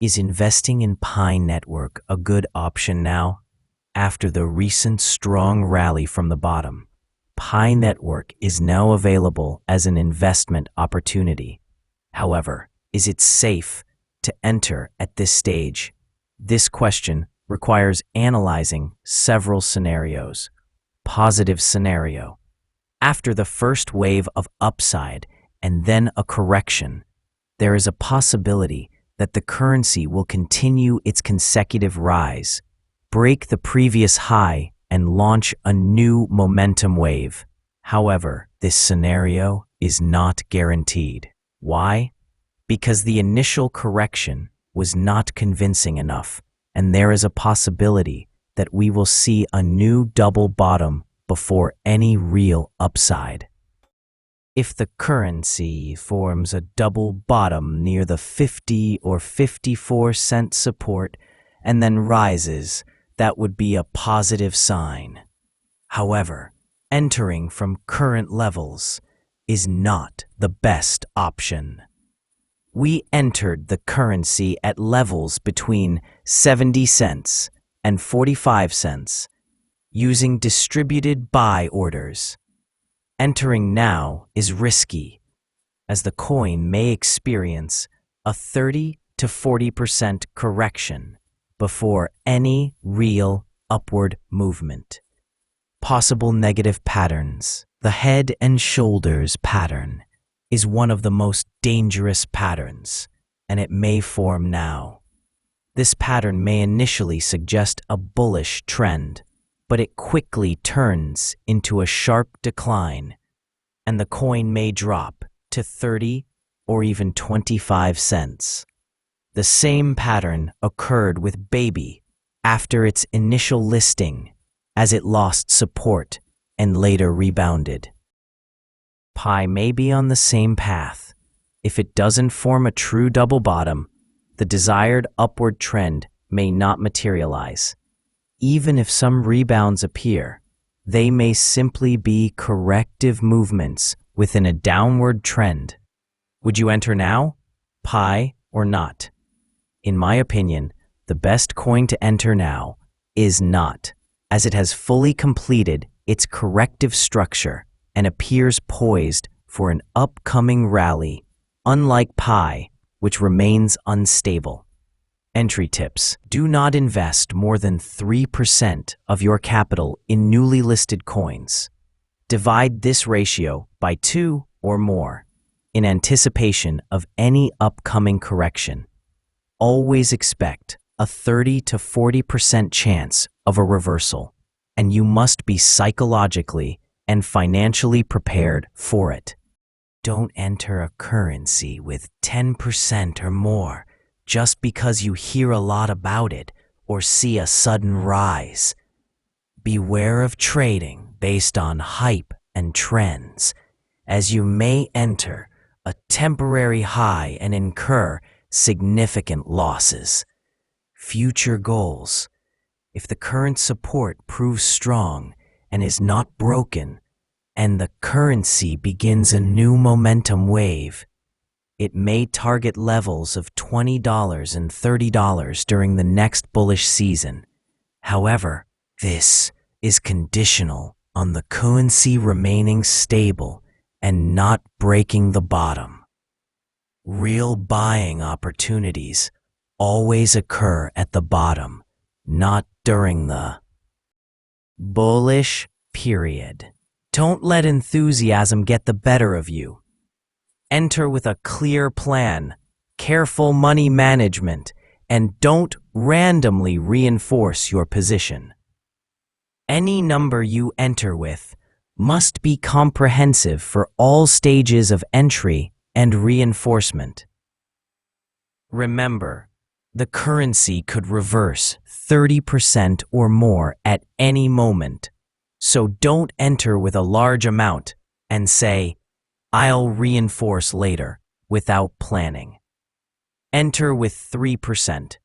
Is investing in Pi Network a good option now? After the recent strong rally from the bottom, Pi Network is now available as an investment opportunity. However, is it safe to enter at this stage? This question requires analyzing several scenarios. Positive scenario. After the first wave of upside and then a correction, there is a possibility that the currency will continue its consecutive rise, break the previous high, and launch a new momentum wave. However, this scenario is not guaranteed. Why? Because the initial correction was not convincing enough, and there is a possibility that we will see a new double bottom before any real upside. If the currency forms a double bottom near the 50 or 54-cent support and then rises, that would be a positive sign. However, entering from current levels is not the best option. We entered the currency at levels between 70 cents and 45 cents using distributed buy orders. Entering now is risky, as the coin may experience a 30 to 40% correction before any real upward movement. Possible negative patterns. The head and shoulders pattern is one of the most dangerous patterns, and it may form now. This pattern may initially suggest a bullish trend, but it quickly turns into a sharp decline, and the coin may drop to 30 or even 25 cents. The same pattern occurred with Baby after its initial listing, as it lost support and later rebounded. Pi may be on the same path. If it doesn't form a true double bottom, the desired upward trend may not materialize. Even if some rebounds appear, they may simply be corrective movements within a downward trend. Would you enter now, Pi, or not? In my opinion, the best coin to enter now is not, as it has fully completed its corrective structure and appears poised for an upcoming rally, unlike Pi, which remains unstable. Entry tips. Do not invest more than 3% of your capital in newly listed coins. Divide this ratio by 2 or more in anticipation of any upcoming correction. Always expect a 30 to 40% chance of a reversal, and you must be psychologically and financially prepared for it. Don't enter a currency with 10% or more just because you hear a lot about it or see a sudden rise. Beware of trading based on hype and trends, as you may enter a temporary high and incur significant losses. Future goals. If the current support proves strong and is not broken, and the currency begins a new momentum wave, it may target levels of $20 and $30 during the next bullish season. However, this is conditional on the currency remaining stable and not breaking the bottom. Real buying opportunities always occur at the bottom, not during the bullish period. Don't let enthusiasm get the better of you. Enter with a clear plan, careful money management, and don't randomly reinforce your position. Any number you enter with must be comprehensive for all stages of entry and reinforcement. Remember, the currency could reverse 30% or more at any moment, so don't enter with a large amount and say, "I'll reinforce later," without planning. Enter with 3%,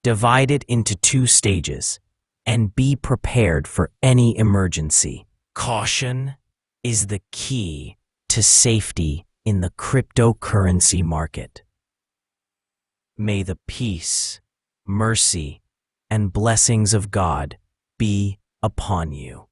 divide it into 2 stages, and be prepared for any emergency. Caution is the key to safety in the cryptocurrency market. May the peace, mercy, and blessings of God be upon you.